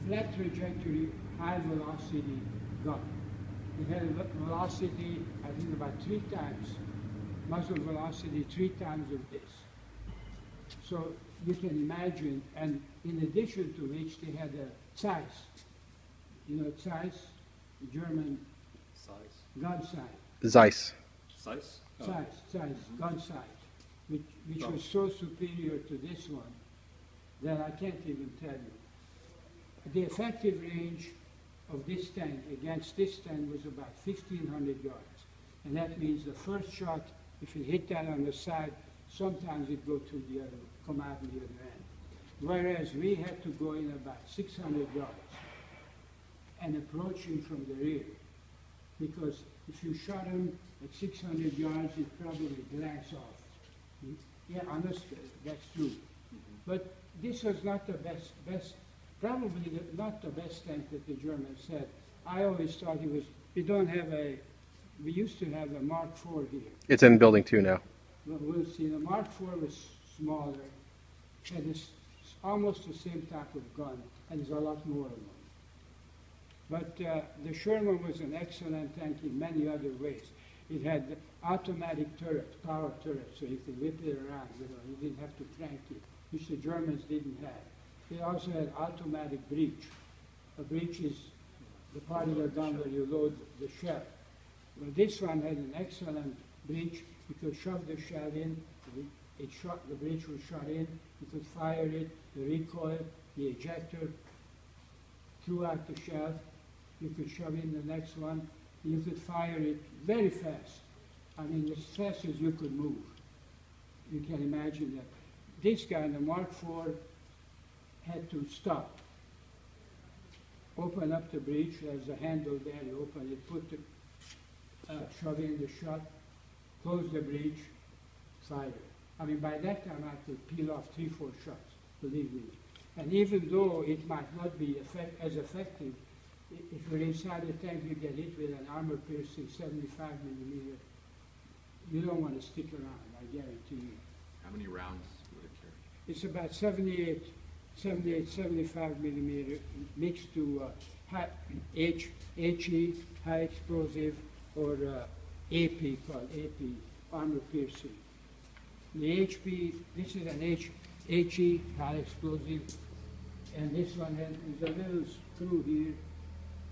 flat trajectory, high velocity gun. It had a velocity, I think, about 3 times, muzzle velocity 3 times of this. So you can imagine, and in addition to which they had a Zeiss. You know Zeiss, German gun sight. Zeiss. Zeiss? Oh. Zeiss, gun sight, which was so superior to this one that I can't even tell you. The effective range of this tank against this tank was about 1,500 yards. And that means the first shot, if you hit that on the side, sometimes it go to the other, come out the other end. Whereas we had to go in about 600 yards and approach him from the rear. Because if you shot him at 600 yards, it probably glanced off. Yeah, honestly, that's true. But this was not the best, probably not the best tank that the Germans had. I always thought it was, we used to have a Mark IV here. It's in building 2 now. Well, we'll see. The Mark IV was smaller, had this, almost the same type of gun, and there's a lot more of them. But the Sherman was an excellent tank in many other ways. It had automatic turret, power turret, so you could whip it around, you didn't have to crank it, which the Germans didn't have. It also had automatic breech. A breech is the part of the gun where you load the shell. Well, this one had an excellent breech. You could shove the shell in, the breech was shot in, you could fire it, the recoil, the ejector, threw out the shell, you could shove in the next one, you could fire it very fast. I mean, as fast as you could move. You can imagine that. This guy, the Mark IV, had to stop. Open up the breech, there's a handle there, you open it, put the, shove in the shot, close the breech, fire. I mean, by that time I could peel off 3-4 shots, believe me. And even though it might not be as effective, if you're inside the tank, you get hit with an armor-piercing 75 millimeter. You don't want to stick around, I guarantee you. How many rounds would it carry? It's about 75 millimeter mixed to HE, high explosive, or AP, called AP, armor piercing. The HP, this is an HE, high explosive, and this one has a little screw here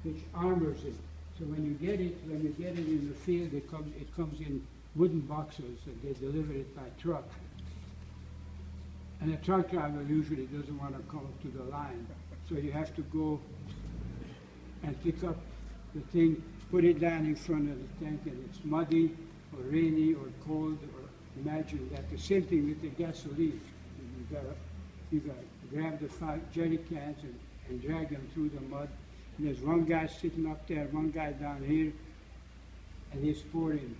which armors it. So when you get it in the field, it comes in wooden boxes, and they deliver it by truck. And a truck driver usually doesn't want to come to the line, so you have to go and pick up the thing, put it down in front of the tank, and it's muddy or rainy or cold, or imagine that. The same thing with the gasoline. You got to grab the 5 jerry cans and drag them through the mud. And there's one guy sitting up there, one guy down here, and he's pouring.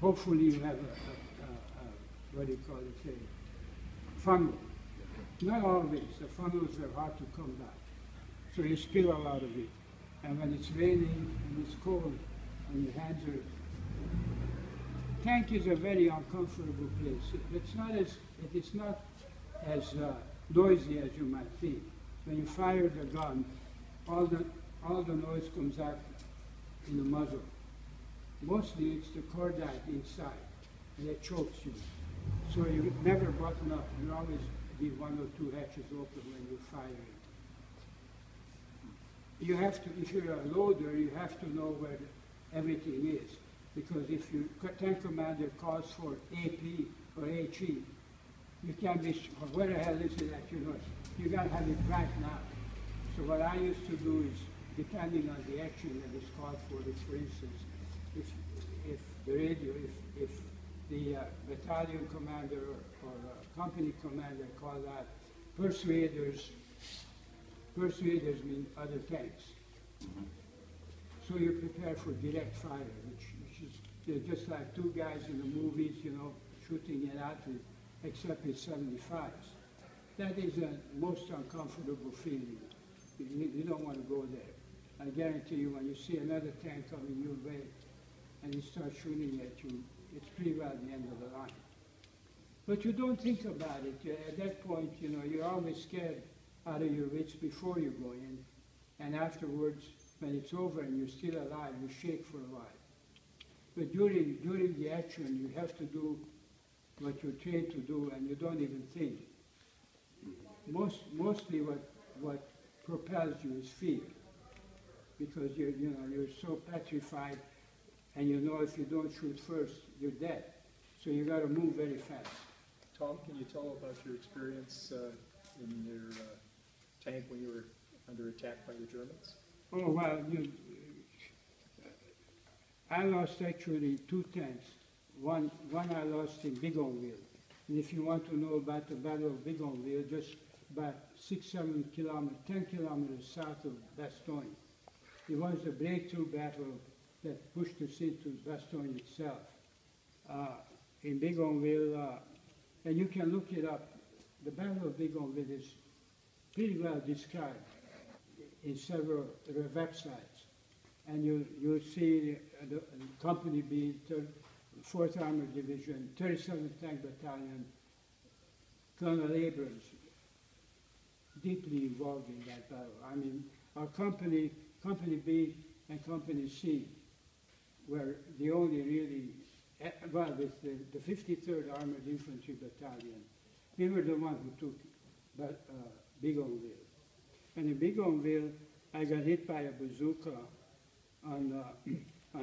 Hopefully you have a what do you call it, a funnel. Not always. The funnels are hard to come by. So you spill a lot of it. And when it's raining and it's cold and your hands are... Tank is a very uncomfortable place. It's not as noisy as you might think. When you fire the gun, all the noise comes out in the muzzle. Mostly it's the cordite inside, and it chokes you. So you never button up. You always leave 1 or 2 hatches open when you fire it. You have to, if you're a loader, you have to know where everything is. Because if your tank commander calls for AP or HE, you can't be sure, where the hell is it at your nose? You got to have it right now. So what I used to do is, depending on the action that is called for instance, if the radio, if the battalion commander or company commander called out, persuaders mean other tanks. So you prepare for direct fire, which is just like 2 guys in the movies, shooting it out with, except with 75s. That is the most uncomfortable feeling. You don't want to go there. I guarantee you, when you see another tank coming your way and he starts shooting at you, it's pretty well the end of the line. But you don't think about it. At that point, you're always scared out of your wits before you go in, and afterwards, when it's over and you're still alive, you shake for a while. But during the action, you have to do what you're trained to do, and you don't even think. Mostly what propels you is fear, because you're so petrified, and you know if you don't shoot first, you're dead. So you got to move very fast. Tom, can you tell about your experience in your tank when you were under attack by the Germans? Oh, well, I lost actually 2 tanks. One I lost in Bigonville. And if you want to know about the Battle of Bigonville, just about 6-7 kilometers, 10 kilometers south of Bastogne. It was a breakthrough battle that pushed us into Bastogne itself. In Bigonville, and you can look it up, the Battle of Bigonville is pretty well described in several websites. And you'll see the Company B, 4th Armored Division, 37th Tank Battalion, Colonel Abrams, deeply involved in that battle. I mean, our Company B and Company C were the only really, well, with the 53rd Armored Infantry Battalion, we were the ones who took Bigonville. And in Bigonville, I got hit by a bazooka on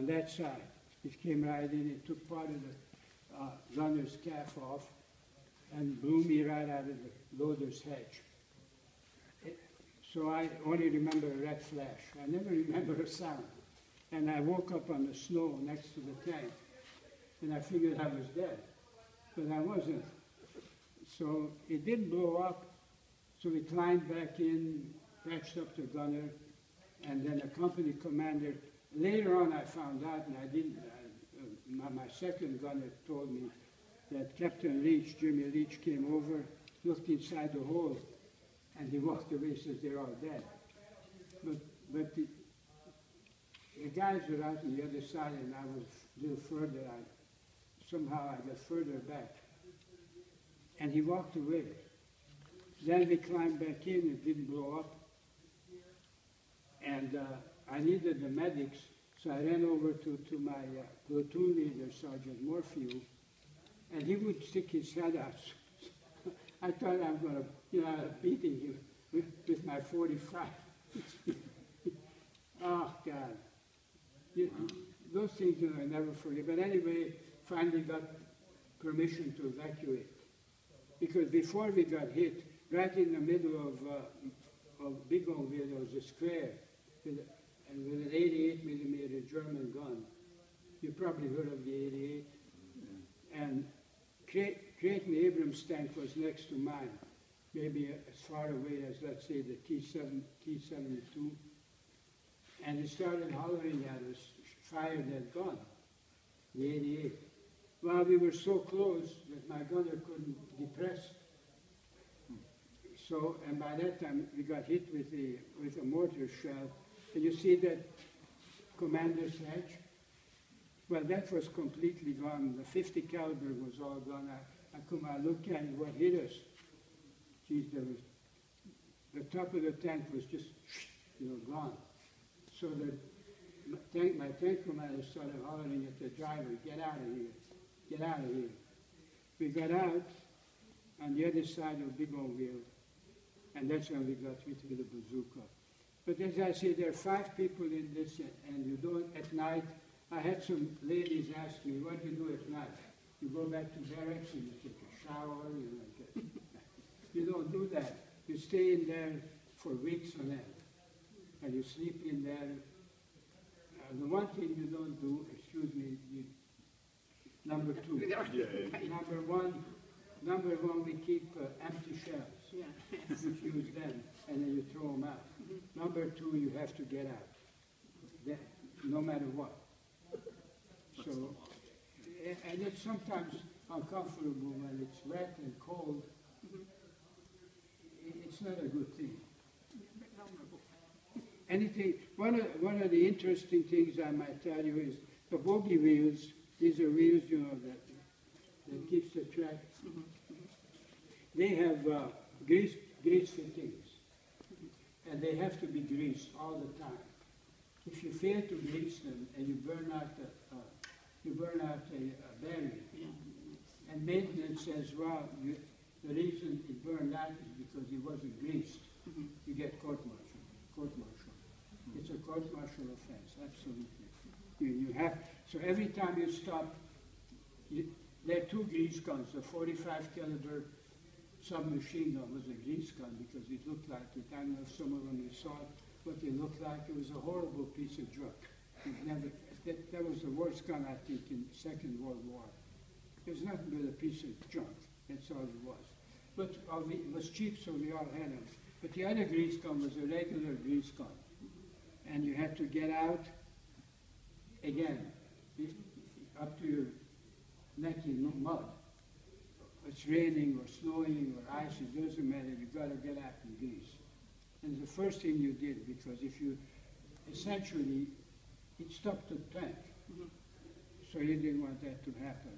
that side. It came right in, it took part of the gunner's calf off and blew me right out of the loader's hedge. So I only remember a red flash. I never remember a sound. And I woke up on the snow next to the tank, and I figured I was dead, but I wasn't. So it didn't blow up, so we climbed back in, patched up the gunner, and then the company commander, later on I found out, and I didn't, my second gunner told me that Captain Leach, Jimmy Leach, came over, looked inside the hole, and he walked away, says they're all dead. But the guys were out on the other side, and I was a little further. Somehow I got further back. And he walked away. Then we climbed back in, it didn't blow up. And I needed the medics, so I ran over to my platoon leader, Sergeant Morphew, and he would stick his head out. I thought I was going to, beating him with my 45. Oh, God. Those things I never forget. But anyway, finally got permission to evacuate. Because before we got hit, right in the middle of Bigonville, there was a square with an 88 millimeter German gun. You probably heard of the 88. And Creighton Abrams tank was next to mine, maybe as far away as, let's say, the T-72. And he started hollering at us, fired that gun, the 88. Well, we were so close that my gunner couldn't depress. So, and by that time, we got hit with a mortar shell. And you see that commander's hedge? Well, that was completely gone. The 50 caliber was all gone. I looked at it, what hit us? Geez, the top of the tank was just, gone. So my tank commander started hollering at the driver, get out of here, get out of here. We got out on the other side of Bigonville, and that's when we got hit with the bazooka. But as I say, there are 5 people in this, and you don't, at night, I had some ladies ask me, what do you do at night? You go back to barracks and you take a shower, you don't do that. You stay in there for weeks on end, and you sleep in there. The one thing you don't do, excuse me, number 2. Number one, we keep empty shells, which use them, and then you throw them out. Number 2, you have to get out, no matter what. So, and it's sometimes uncomfortable when it's wet and cold. It's not a good thing. Anything, one of the interesting things I might tell you is the bogey wheels. These are wheels, that keeps the track. They have grease fittings. and they have to be greased all the time. If you fail to grease them and you burn out a bearing, and maintenance says, well, the reason it burned out is because it wasn't greased, you get court-martial. It's a court-martial offense, absolutely. You have, so every time you stop, there are two grease guns. The 45 caliber submachine gun was a grease gun because it looked like it. I don't know if some of them you saw what they looked like. It was a horrible piece of junk. That was the worst gun, I think, in the Second World War. It was nothing but a piece of junk. That's all it was. But it was cheap, so we all had them. But the other grease gun was a regular grease gun. And you had to get out, again, up to your neck in mud. It's raining or snowing or ice, it doesn't matter, you've got to get out and grease. And the first thing you did, because if you, essentially, it stopped the tank. So you didn't want that to happen.